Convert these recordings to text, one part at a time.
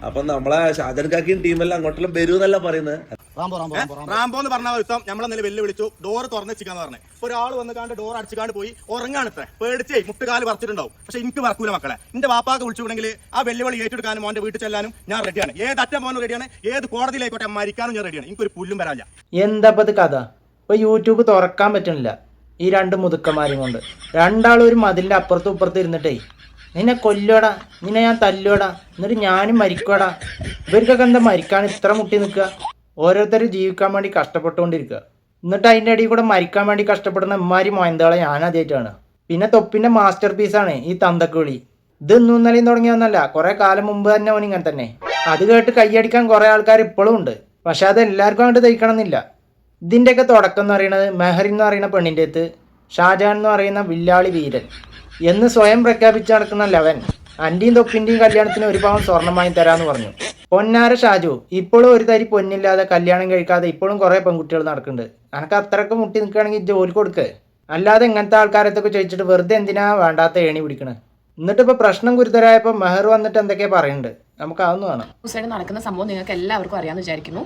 അപ്പൊ നമ്മളെ ഷാജൻകാക്കിയും ടീമെല്ലാം അങ്ങോട്ടെല്ലാം വരൂന്നല്ല പറയുന്നത്. റാംബോ എന്ന് പറഞ്ഞ ദിവസം നമ്മളെ വെല്ലു വിളിച്ചു, ഡോർ തുറന്ന് വെച്ചിക്കാന്ന് പറഞ്ഞത്. ഒരാൾ വന്ന് കാണ്ട് ഡോർ അടിച്ചുകാണ്ട് പോയി ഉറങ്ങാണ്. ഇത്ര പേടിച്ചേ മുട്ടുകാല് പറിച്ചിട്ടുണ്ടാവും. പക്ഷെ എനിക്ക് പറക്കൂല മക്കളെ. എന്റെ വാപ്പാക്ക് വിളിച്ചുകൊണ്ടെങ്കിൽ ആ വെല്ലുവിളി ഏറ്റെടുക്കാനും മോന്റെ വീട്ടിൽ ചെല്ലാനും ഞാൻ റെഡിയാണ്. ഏത് അറ്റം മോനും റെഡിയാണ്, ഏത് കോടതിയിലായിക്കോട്ടെ മരിക്കാനും ഞാൻ റെഡിയാണ്. എനിക്കൊരു പുല്ലും വരാല്ല. എന്താപ്പത് കഥ? ഇപ്പൊ യൂട്യൂബ് തുറക്കാൻ പറ്റണില്ല ഈ രണ്ട് മുതുക്കന്മാരും കൊണ്ട്. രണ്ടാളും ഒരു മതിലിന്റെ അപ്പുറത്തും ഇപ്പുറത്തും ഇരുന്നിട്ടേ നിന്നെ കൊല്ലോടാ, നിന്നെ ഞാൻ തല്ലോടാ, എന്നിട്ട് ഞാനും മരിക്കോടാ. ഇവർക്കൊക്കെ എന്താ മരിക്കാൻ ഇത്ര മുട്ടി നിൽക്കുക? ഓരോരുത്തരും ജീവിക്കാൻ വേണ്ടി കഷ്ടപ്പെട്ടുകൊണ്ടിരിക്കുക. എന്നിട്ട് അതിൻ്റെ ഇടയിൽ കൂടെ മരിക്കാൻ വേണ്ടി കഷ്ടപ്പെടുന്ന ഇമ്മാരി മോയന്തകളെ ഞാൻ ആദ്യമായിട്ടാണ്. പിന്നെ തൊപ്പിന്റെ മാസ്റ്റർ പീസാണ് ഈ തന്തക്കുളി. ഇത് ഇന്നും ഇന്നലെയും തുടങ്ങിയൊന്നല്ല, കുറെ കാലം മുമ്പ് തന്നെ ഓൻ ഇങ്ങനെ തന്നെ. അത് കേട്ട് കൈയടിക്കാൻ കുറെ ആൾക്കാർ ഇപ്പോഴും ഉണ്ട്. പക്ഷെ അത് എല്ലാവർക്കും അങ്ങോട്ട് ദഹിക്കണം എന്നില്ല. ഇതിൻ്റെയൊക്കെ തുടക്കം എന്ന് പറയുന്നത് മെഹറിൻ എന്ന് പറയുന്ന പെണ്ണിൻ്റെ അടുത്ത് ഷാജഹാൻ എന്ന് പറയുന്ന വില്ലാളി വീരൻ എന്ന് സ്വയം പ്രഖ്യാപിച്ച് നടക്കുന്ന ലവൻ അൻ്റെയും തൊപ്പിൻ്റെയും കല്യാണത്തിന് ഒരു പവൻ സ്വർണ്ണമായി തരാമെന്ന് പറഞ്ഞു. പൊന്നാര ഷാജു ഇപ്പോഴും ഒരു തരി പൊന്നില്ലാതെ കല്യാണം കഴിക്കാതെ ഇപ്പോഴും കുറേ പെൺകുട്ടികൾ നടക്കുന്നുണ്ട്. അനക്ക് അത്രയൊക്കെ മുട്ടി നിൽക്കുകയാണെങ്കിൽ ജോലി കൊടുക്ക്. അല്ലാതെ ഇങ്ങനത്തെ ആൾക്കാരത്തൊക്കെ ചോദിച്ചിട്ട് വെറുതെ എന്തിനാ വേണ്ടാത്ത ഏണി പിടിക്കണേ? എന്നിട്ട് ഇപ്പോൾ പ്രശ്നം ഗുരുതരായപ്പോൾ മെഹർ വന്നിട്ട് എന്തൊക്കെയാ പറയുന്നുണ്ട്, നമുക്ക് അതൊന്നും കാണാം. സൈഡ് നടക്കുന്ന സംഭവം നിങ്ങൾക്ക് എല്ലാവർക്കും അറിയാമെന്ന് വിചാരിക്കുന്നു.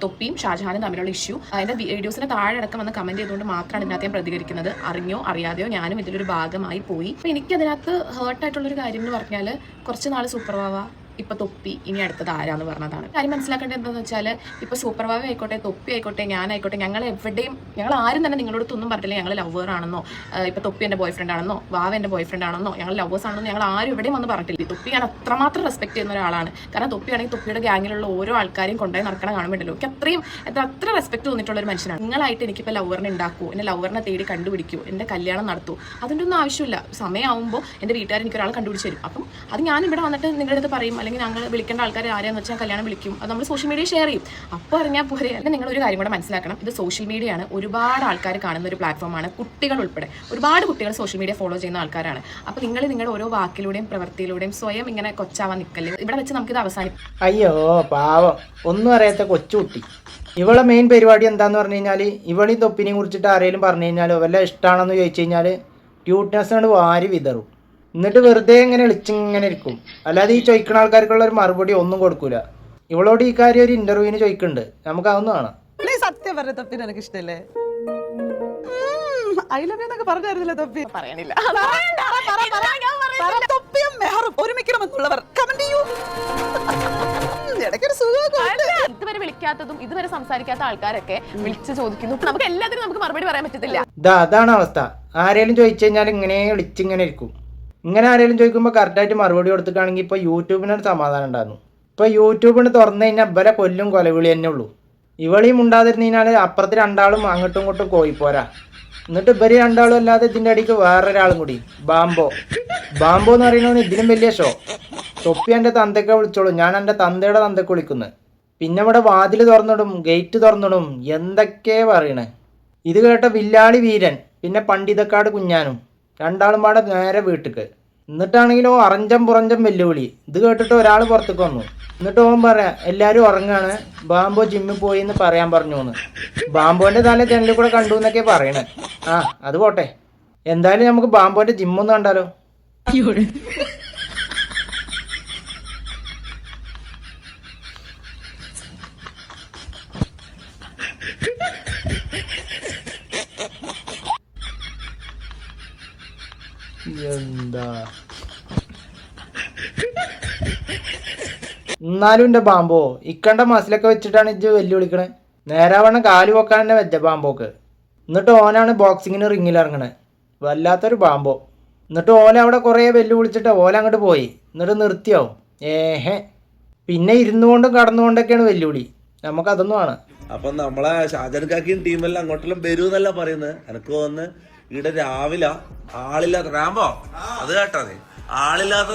തൊപ്പിയും ഷാജഹാനും തമ്മിലുള്ള ഇഷ്യൂ അതിൻ്റെ വീഡിയോസിന് താഴെ അടക്കം വന്ന് കമൻറ്റ് ചെയ്തുകൊണ്ട് മാത്രമാണ് ഇതിനകത്ത് ഞാൻ പ്രതികരിക്കുന്നത്. അറിഞ്ഞോ അറിയാതെയോ ഞാനും ഇതിലൊരു ഭാഗമായി പോയി. അപ്പോൾ എനിക്കതിനകത്ത് ഹേർട്ടായിട്ടുള്ളൊരു കാര്യം എന്ന് പറഞ്ഞാൽ കുറച്ച് നാൾ സൂപ്പർവാവ, ഇപ്പൊ തൊപ്പി, ഇനി അടുത്തത് ആരാന്ന് പറഞ്ഞതാണ്. കാര്യം മനസ്സിലാക്കേണ്ടത് എന്താണെന്ന് വെച്ചാൽ ഇപ്പൊ സൂപ്പർവാവ ആയിക്കോട്ടെ, തൊപ്പി ആയിക്കോട്ടെ, ഞാനായിക്കോട്ടെ, ഞങ്ങൾ എവിടെയും ഞങ്ങൾ ആരും തന്നെ നിങ്ങളോടൊന്നും പറഞ്ഞില്ല ഞങ്ങൾ ലവർ ആണെന്നോ, ഇപ്പൊ തൊപ്പി എൻ്റെ ബോയ് ഫ്രണ്ട് ആണെന്നോ, വാവ എൻ്റെ ബോയ് ഫ്രണ്ട് ആണെന്നോ, ഞങ്ങൾ ലവേഴ്സ് ആണെന്നോ ഞങ്ങൾ ആരും എവിടെയും വന്ന് പറഞ്ഞിട്ടില്ല. തൊപ്പി ഞാൻ അത്രമാത്രം റെസ്പെക്ട് ചെയ്യുന്ന ഒരാളാണ്. കാരണം തൊപ്പിയാണെങ്കിൽ തൊപ്പിയുടെ ഗ്യാങ്ങിലുള്ള ഓരോ ആൾക്കാരെയും കൊണ്ടുപോയി നടക്കണം കാണുമ്പോഴല്ലോ എനിക്ക് അത്രയും അത്ര റെസ്പെക്ട് തോന്നിയിട്ടുള്ള ഒരു മനുഷ്യനാണ്. നിങ്ങളായിട്ട് എനിക്കിപ്പോൾ ലവറിനെ ഉണ്ടാക്കുമോ, എന്നെ ലവറിനെ തേടി കണ്ടുപിടിക്കുമോ, എൻ്റെ കല്യാണം നടത്തുമോ, അതിൻ്റെ ഒന്നും ആവശ്യമില്ല. സമയമാകുമ്പോൾ എൻ്റെ വീട്ടുകാർ എനിക്ക് ഒരാൾ കണ്ടുപിടിച്ച് തരും. അപ്പം അത് ഞാൻ ഇവിടെ വന്നിട്ട് നിങ്ങളുടെ അടുത്ത് പറയും, അല്ലെങ്കിൽ ഞങ്ങൾ വിളിക്കേണ്ട ആൾക്കാർ ആരെയാന്ന് വെച്ചാൽ കല്യാണം വിളിക്കും. അത് നമ്മൾ സോഷ്യൽ മീഡിയ ഷെയർ ചെയ്യും. അപ്പോൾ അറിഞ്ഞാൽ പോരെ. അല്ലെങ്കിൽ നിങ്ങളൊരു കാര്യം കൂടെ മനസ്സിലാക്കണം, ഇത് സോഷ്യൽ മീഡിയയാണ്, ഒരുപാട് ആൾക്കാർ കാണുന്ന ഒരു പ്ലാറ്റ്ഫോമാണ്. കുട്ടികൾ ഉൾപ്പെടെ ഒരുപാട് കുട്ടികൾ സോഷ്യൽ മീഡിയ ഫോളോ ചെയ്യുന്ന ആൾക്കാരാണ്. അപ്പോൾ നിങ്ങൾ നിങ്ങളുടെ ഓരോ വാക്കിലൂടെയും പ്രവൃത്തിയിലൂടെയും സ്വയം ഇങ്ങനെ കൊച്ചാവാൻ നിൽക്കല്ലേ. ഇവിടെ വെച്ച് നമുക്കിത് അവസാനിക്കും. അയ്യോ പാവം, ഒന്നും അറിയാത്ത കൊച്ചുകുട്ടി. ഇവളെ മെയിൻ പരിപാടി എന്താന്ന് പറഞ്ഞു കഴിഞ്ഞാൽ ഇവളീ തൊപ്പിനെയും കുറിച്ചിട്ട് ആരെങ്കിലും പറഞ്ഞു കഴിഞ്ഞാൽ വല്ല ഇഷ്ടമാണെന്ന് ചോദിച്ചു കഴിഞ്ഞാൽ ക്യൂട്ട്നെസ്സിനോട് വാരി വിതറും. എന്നിട്ട് വെറുതെ ഇങ്ങനെ ഇളിച്ചിങ്ങനെ ഇരിക്കും. അല്ലാതെ ഈ ചോദിക്കുന്ന ആൾക്കാർക്കുള്ള ഒരു മറുപടി ഒന്നും കൊടുക്കൂല. ഇവളോട് ഈ കാര്യം ഒരു ഇന്റർവ്യൂവിന് ചോദിക്കുന്നുണ്ട്, നമുക്ക് അതൊന്നും കാണാം. സത്യം പറഞ്ഞ തൊപ്പിന് എനിക്ക് ഇഷ്ടല്ലേ? ഐ ലവ് യു എന്നൊക്കെ പറഞ്ഞായിരുന്നില്ല തൊപ്പി? പറയണില്ല. തൊപ്പിയും മെഹറും ഒരുമിക്കണമെന്നുള്ളവർ കമന്റ് ചെയ്യൂ. ഇതുവരെ വിളിക്കാത്തതും ഇതുവരെ സംസാരിക്കാത്ത ആൾക്കാരൊക്കെ വിളിച്ച് ചോദിക്കുന്നു. നമുക്ക് എല്ലാത്തിനും നമുക്ക് മറുപടി പറയാൻ പറ്റത്തില്ല. അതാണ് അവസ്ഥ. ആരെങ്കിലും ചോദിച്ചു കഴിഞ്ഞാൽ ഇങ്ങനെ വിളിച്ചിങ്ങനെ ഇരിക്കും. ഇങ്ങനെ ആരെങ്കിലും ചോദിക്കുമ്പോൾ കറക്റ്റായിട്ട് മറുപടി കൊടുത്തിട്ടാണെങ്കിൽ ഇപ്പോൾ യൂട്യൂബിനൊരു സമാധാനം ഉണ്ടായിരുന്നു. ഇപ്പോൾ യൂട്യൂബിന് തുറന്നു കഴിഞ്ഞാൽ ഇവരെ കൊല്ലും കൊലവിളി തന്നെ ഉള്ളൂ. ഇവളെയും ഉണ്ടാതിരുന്നു കഴിഞ്ഞാൽ അപ്പുറത്ത് രണ്ടാളും അങ്ങോട്ടും ഇങ്ങോട്ടും കോയിപ്പോരാ. എന്നിട്ട് ഇവര് രണ്ടാളും അല്ലാതെ ഇതിൻ്റെ അടിക്ക് വേറൊരാളും കൂടി ബാംബോ എന്ന് പറയുന്നവന് ഇതിലും വലിയ ഷോ. തൊപ്പി എൻ്റെ തന്തയ്ക്ക് വിളിച്ചോളൂ, ഞാൻ എൻ്റെ തന്തയുടെ തന്തയ്ക്ക് വിളിക്കുന്നത്. പിന്നെ ഇവിടെ വാതിൽ തുറന്നിടും, ഗേറ്റ് തുറന്നിടും, എന്തൊക്കെ പറയണേ. ഇത് കേട്ട വില്ലാളി വീരൻ പിന്നെ പണ്ഡിതക്കാട് കുഞ്ഞാനും രണ്ടാളും പാടെ നേരെ വീട്ടിക്ക്. എന്നിട്ടാണെങ്കിലോ അറഞ്ചം പുറഞ്ചം വെല്ലുവിളി. ഇത് കേട്ടിട്ട് ഒരാൾ പുറത്തേക്ക് വന്നു. എന്നിട്ട് ഓൻ പറയാം എല്ലാവരും ഉറങ്ങാണ്, ബാംബോ ജിമ്മിൽ പോയി എന്ന് പറയാൻ പറഞ്ഞു എന്ന്. ബാംബോന്റെ തല ജനലിൽ കൂടെ കണ്ടു എന്നൊക്കെ പറയണേ. ആ അത് പോട്ടെ, എന്തായാലും നമുക്ക് ബാംബോന്റെ ജിമ്മൊന്നും കണ്ടാലോ. എന്താ എന്നാലും എൻ്റെ ബാംബോ ഇക്കണ്ട മസിലൊക്കെ വെച്ചിട്ടാണ് ഇജ്ജ് വെല്ലുവിളിക്കണേ. നേരാവണ്ണം കാല് പോക്കാൻ തന്നെ വെച്ച ബാംബോക്ക്. എന്നിട്ട് ഓനാണ് ബോക്സിങ്ങിന് റിങ്ങിൽ ഇറങ്ങണേ. വല്ലാത്തൊരു ബാംബോ. എന്നിട്ട് ഓല അവിടെ കുറേ വെല്ലുവിളിച്ചിട്ട് ഓല അങ്ങോട്ട് പോയി. എന്നിട്ട് നിർത്തിയാവും. പിന്നെ ഇരുന്നുകൊണ്ടും കടന്നുകൊണ്ടൊക്കെയാണ് വെല്ലുവിളി. നമുക്കതൊന്നും ആണ്. അപ്പൊ നമ്മളെ ഷാജൻകാക്കിയും ടീമെല്ലാം അങ്ങോട്ടെല്ലാം വരൂന്നല്ല പറയുന്നത്. എനിക്ക് തോന്നുന്നു ഇവിടെ രാവിലെ ആളില്ലാത്ത റാംബോ അത് കേട്ടാ നീ ആളില്ലാത്ത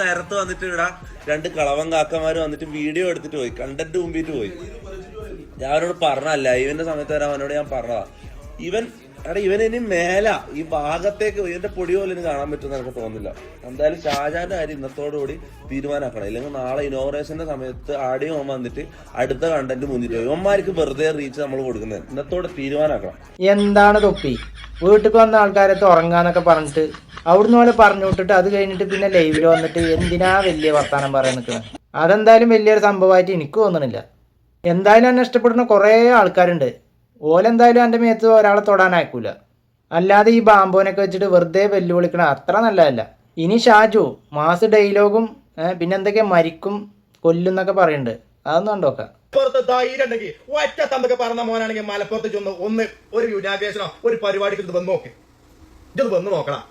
നേരത്ത് വന്നിട്ട് ഇവിടെ രണ്ട് കളവൻ കാക്കന്മാര് വന്നിട്ട് വീഡിയോ എടുത്തിട്ട് പോയി, കണ്ടന്റ് മുമ്പിട്ട് പോയി. ഞാൻ അവനോട് പറഞ്ഞല്ല, ഇവന്റെ സമയത്ത് വരാൻ അവനോട് ഞാൻ പറഞ്ഞതാ. ഇവനിനി മേല ഈ ഭാഗത്തേക്ക് ഇവന്റെ പൊടി പോലും ഇനി കാണാൻ പറ്റുമെന്ന് എനിക്ക് തോന്നുന്നില്ല. എന്തായാലും ഷാജാന്റെ കാര്യം ഇന്നത്തോടുകൂടി തീരുമാനമാക്കണം. ഇല്ലെങ്കിൽ നാളെ ഇനോഗ്രേഷന്റെ സമയത്ത് ആടിയോ വന്നിട്ട് അടുത്ത കണ്ടന്റ് മുന്നിട്ട് പോയി ഇവന്മാർക്ക് വെറുതെ റീച്ച് നമ്മൾ കൊടുക്കുന്നത്. ഇന്നത്തോടെ തീരുമാനമാക്കണം. എന്താണ് തൊപ്പി വീട്ടിൽ വന്ന ആൾക്കാരത്ത് ഉറങ്ങാന്നൊക്കെ പറഞ്ഞിട്ട് അവിടുന്ന് പോലെ പറഞ്ഞു വിട്ടിട്ട് അത് കഴിഞ്ഞിട്ട് പിന്നെ ലൈവിൽ വന്നിട്ട് എന്തിനാ വലിയ വർത്താനം പറയാൻ നിൽക്കുന്നത്? അതെന്തായാലും വലിയൊരു സംഭവമായിട്ട് എനിക്ക് തോന്നണില്ല. എന്തായാലും എന്നെ ഇഷ്ടപ്പെടുന്ന കുറേ ആൾക്കാരുണ്ട്. ഓലെന്തായാലും എൻ്റെ മേത്ത് ഒരാളെ തൊടാനായിക്കൂല. അല്ലാതെ ഈ ബാമ്പോനൊക്കെ വെച്ചിട്ട് വെറുതെ വെല്ലുവിളിക്കണം അത്ര നല്ലതല്ല. ഇനി ഷാജു മാസ് ഡയലോഗും പിന്നെ എന്തൊക്കെയാ മരിക്കും കൊല്ലും എന്നൊക്കെ പറയുന്നുണ്ട്. അതൊന്നും കണ്ടോക്കാം. മലപ്പുറത്ത് ധൈര്യം ഉണ്ടെങ്കിൽ ഒറ്റ തമ്പൊക്കെ പറഞ്ഞ മോനാണെങ്കിൽ മലപ്പുറത്ത് ചെന്ന് ഒരു യുനാഗ്രേഷനോ ഒരു പരിപാടിക്ക് ഇത് വന്ന് നോക്ക്. ഇത് വന്ന് നോക്കണം.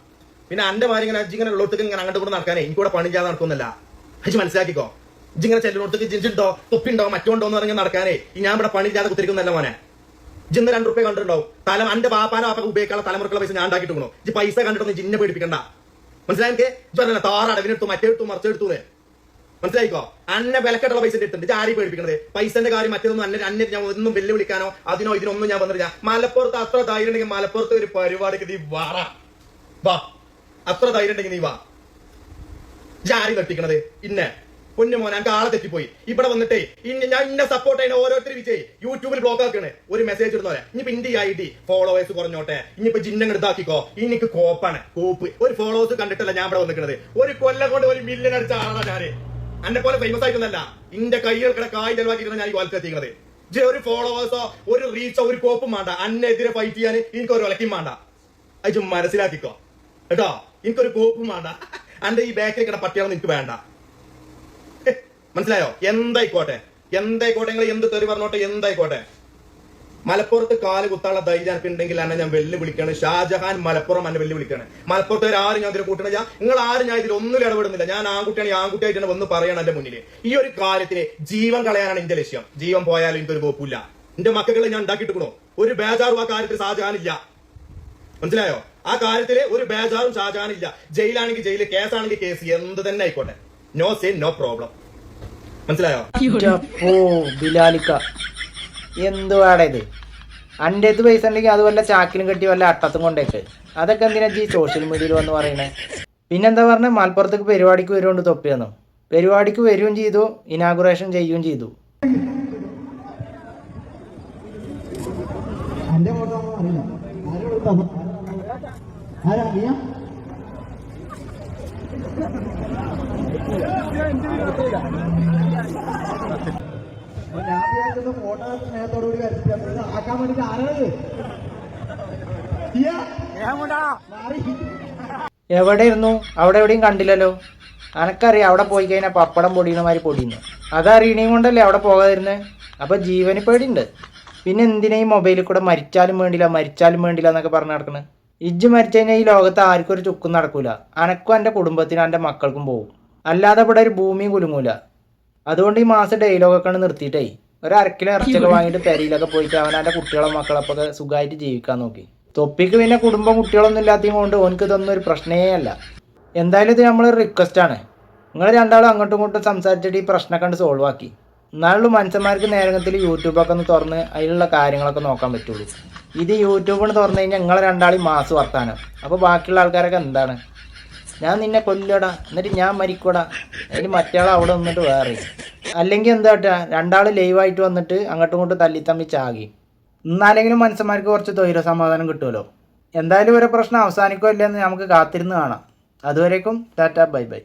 പിന്നെ എന്റെ മാതിരി ഇങ്ങനെ ഇങ്ങനെ ഉള്ളോടത്തേക്ക് ഇങ്ങനെ അങ്ങോട്ട് കൂടെ നടക്കാനേ എനിക്കൂടെ പണി ചെയ്യാതെ നടക്കുന്നില്ല. അജ് മനസ്സിലാക്കിക്കോ. ഇങ്ങനെ ചെല്ലുന്നോടത്തേക്ക് ജിഞ്ചുണ്ടോ തൊപ്പിണ്ടോ മറ്റോണ്ടോ എന്ന് പറഞ്ഞ് നടക്കാനേ ഞാൻ ഇവിടെ പണി ചെയ്യാതെ കുത്തിരിക്കുന്നല്ല മോനെ. ജിന്ന് 2 റുപ്യ കണ്ടിട്ടുണ്ടാവും. എന്റെ പാപ്പാനോ പാപ്പൊക്കെ ഉപയോഗിക്കാനുള്ള തലമുറക്കുള്ള പൈസ ഞാൻ ഉണ്ടാക്കിയിട്ടുണ്ടോ? ഇജ് പൈസ കണ്ടിട്ടൊന്നും ജിന്നെ പേടിപ്പിക്കണ്ട. മനസ്സിലായി എനിക്ക്? പറഞ്ഞ താറടവിനെടുത്തു മറ്റേടുത്തു മറിച്ചെടുത്തൂന്നേ. മനസ്സിലായിക്കോ? അന്നെ വിലക്കെട്ടുള്ള പൈസ എടുത്തിട്ട് ആരെയും പേടിപ്പിക്കണത്? പൈസന്റെ കാര്യം മറ്റൊന്നും അന്നെ ഞാൻ ഒന്നും വെല്ലുവിളിക്കാനോ അതിനോ ഇതിനൊന്നും ഞാൻ വന്നിട്ടില്ല. മലപ്പുറത്ത് അത്ര ധൈര്യം ഉണ്ടെങ്കിൽ മലപ്പുറത്ത് ഒരു പരിപാടിക്ക് നീ വാ. അത്ര ധൈര്യം ഉണ്ടെങ്കിൽ നീ വാ. ആരെയും തട്ടിക്കണത്? ഇന്നെ പൊന്നു മോനെ എനിക്ക് ആളെ തെറ്റിപ്പോയി. ഇവിടെ വന്നിട്ടേ ഞാൻ ഇന്നെ സപ്പോർട്ട് ചെയ്യുന്ന ഓരോരുത്തർ വിജയ് യൂട്യൂബിൽ ബ്ലോക്ക് ആക്കണേ. ഒരു മെസ്സേജ് ഇടുന്നോലെ ഇനിയിപ്പോ ഇന്ത്യ ID ഫോളോവേഴ്സ് കുറഞ്ഞോട്ടെ, ഇനിയിപ്പോ ജിന്നങ്ങൾ ഇതാക്കിക്കോ. എനിക്ക് കോപ്പാണ് കോപ്പ്. ഒരു ഫോളോവേഴ്സ് കണ്ടിട്ടല്ല ഞാൻ ഇവിടെ വന്നിക്കണത്. ഒരു കൊല്ലം കൊണ്ട് 1 മില്യൺ അടിച്ച ആളാണ് ഞാന്. എന്നെ പോലെ ഫേമസ് ആയിട്ടൊന്നല്ല. ഇന്റെ കൈകൾക്കിടെ കായ് ചെലവാക്കിയിട്ടാണ് ഞാൻ ഈ വാൽക്കെത്തിക്കുന്നത്. ഒരു ഫോളോവേഴ്സോ ഒരു റീച്ചോ ഒരു കോപ്പും വേണ്ട. അന്നെതിരെ ഫൈറ്റ് ചെയ്യാൻ എനിക്കൊരു ഒലക്കും വേണ്ട. അത് മനസ്സിലാക്കിക്കോ കേട്ടോ. എനിക്കൊരു കോപ്പും വേണ്ട. എന്റെ ഈ ബാക്കിൽ കിട പട്ടിയാണെന്ന് എനിക്ക് വേണ്ട. മനസ്സിലായോ? എന്തായിക്കോട്ടെ നിങ്ങൾ എന്ത് തെറി പറഞ്ഞോട്ടെ എന്തായിക്കോട്ടെ. മലപ്പുറത്ത് കാല് കുത്താനുള്ള ധൈര്യം ഉണ്ടെങ്കിൽ എന്നെ ഞാൻ വെല്ലുവിളിക്കാണ്. ഷാജഹാൻ മലപ്പുറം എന്നെ വെല്ലുവിളിക്കാണ്. മലപ്പുറത്തുകാർ ആരും ഞാൻ ഇതിൽ കൂട്ടണ നിങ്ങൾ ആരും ഞാൻ ഇതിൽ ഒന്നും ഇടപെടുന്നില്ല. ഞാൻ ആൺകുട്ടിയാണ് ആൺകുട്ടിയായിട്ട് വന്ന് പറയണം എന്റെ മുന്നിൽ. ഈ ഒരു കാര്യത്തിന് ജീവൻ കളയാനാണ് എന്റെ ലക്ഷ്യം. ജീവൻ പോയാലും എനിക്കൊരു കുഴപ്പമില്ല. എന്റെ മക്കളെ ഞാൻ ഉണ്ടാക്കിയിട്ടിക്കണോ? ഒരു ബേജാറും ആ കാര്യത്തിൽ ഷാജഹാനില്ല. മനസ്സിലായോ? ആ കാര്യത്തില് ഒരു ബേജാറും ഷാജഹാനില്ല. ജയിലാണെങ്കിൽ ജയില്, കേസാണെങ്കിൽ കേസ്, എന്ത് തന്നെ ആയിക്കോട്ടെ. No say no problem. മനസ്സിലായോ? ബിലാലിക്ക എന്തുവാടാ ഇത്? അൻ്റെ അടുത്ത് പൈസ ഉണ്ടെങ്കിൽ അത് വല്ല ചാക്കിലും കെട്ടി വല്ല അട്ടത്തും കൊണ്ടേക്ക്. അതൊക്കെ എന്തിനാ ഈ സോഷ്യൽ മീഡിയയിൽ വന്ന് പറയണേ? പിന്നെന്താ പറഞ്ഞത്? മലപ്പുറത്തേക്ക് പരിപാടിക്ക് വരുകൊണ്ട് തൊപ്പിയെന്നു. പരിപാടിക്ക് വരികയും ചെയ്തു, ഇനാഗുറേഷൻ ചെയ്യുകയും ചെയ്തു. എവിടെയിരുന്നു? അവിടെ എവിടെയും കണ്ടില്ലല്ലോ. അനക്കറിയാം അവിടെ പോയി കഴിഞ്ഞാൽ പപ്പടം പൊടിയുന്ന മാതിരി പൊടിയുന്നു. അതറിയണേയും കൊണ്ടല്ലേ അവിടെ പോകാതിരുന്നത്. അപ്പൊ ജീവന് പേടിയുണ്ട്. പിന്നെ എന്തിനാ ഈ മൊബൈലിൽ കൂടെ മരിച്ചാലും വേണ്ടില്ല എന്നൊക്കെ പറഞ്ഞു നടക്കണേ? ഇജ്ജ് മരിച്ചു കഴിഞ്ഞാൽ ഈ ലോകത്ത് ആർക്കും ഒരു ചുക്കും നടക്കൂല. അനക്കും എൻ്റെ കുടുംബത്തിനും എൻ്റെ മക്കൾക്കും പോകും. അല്ലാതെ ഇവിടെ ഒരു ഭൂമിയും കുലുങ്ങൂല. അതുകൊണ്ട് ഈ മാസം ഡയലോഗൊക്കെ നിർത്തിയിട്ടേ ഒരു 1 കിലോ ഇറച്ചിയൊക്കെ വാങ്ങിയിട്ട് പെരിയിലൊക്കെ പോയിട്ട് അവൻ്റെ കുട്ടികളെ മക്കളൊക്കെ സുഖമായിട്ട് ജീവിക്കാൻ നോക്കി. തൊപ്പിക്ക് പിന്നെ കുടുംബം കുട്ടികളൊന്നും ഇല്ലാത്തതും കൊണ്ട് ഓനക്ക് ഇതൊന്നും ഒരു പ്രശ്നമേ അല്ല. എന്തായാലും ഇത് നമ്മളൊരു റിക്വസ്റ്റാണ്. നിങ്ങൾ രണ്ടാളും അങ്ങോട്ടും ഇങ്ങോട്ടും സംസാരിച്ചിട്ട് ഈ പ്രശ്നമൊക്കെ കണ്ട് സോൾവ് ആക്കി. എന്നാലുള്ള മനുഷ്യന്മാർക്ക് നേരത്തിൽ യൂട്യൂബൊക്കെ ഒന്ന് തുറന്ന് അതിലുള്ള കാര്യങ്ങളൊക്കെ നോക്കാൻ പറ്റുള്ളൂ. ഇത് യൂട്യൂബിന് തുറന്നു കഴിഞ്ഞാൽ നിങ്ങളെ രണ്ടാളും മാസ് വർത്താനം. അപ്പോൾ ബാക്കിയുള്ള ആൾക്കാരൊക്കെ എന്താണ്? ഞാൻ നിന്നെ കൊല്ലടാ എന്നിട്ട് ഞാൻ മരിക്കൂടാ, അതിന് മറ്റയാൾ അവിടെ നിന്നിട്ട് വേറെ. അല്ലെങ്കിൽ എന്താ കേട്ടാ, രണ്ടാൾ ലൈവായിട്ട് വന്നിട്ട് അങ്ങോട്ടും ഇങ്ങോട്ടും തല്ലി ചാകി. എന്നാലെങ്കിലും മനുഷ്യന്മാർക്ക് കുറച്ച് തൊഴിലോ സമാധാനം കിട്ടുമല്ലോ. എന്തായാലും ഒരു പ്രശ്നം അവസാനിക്കുമല്ലോ എന്ന് നമുക്ക് കാത്തിരുന്ന് കാണാം. അതുവരേക്കും ടാറ്റ ബൈ ബൈ.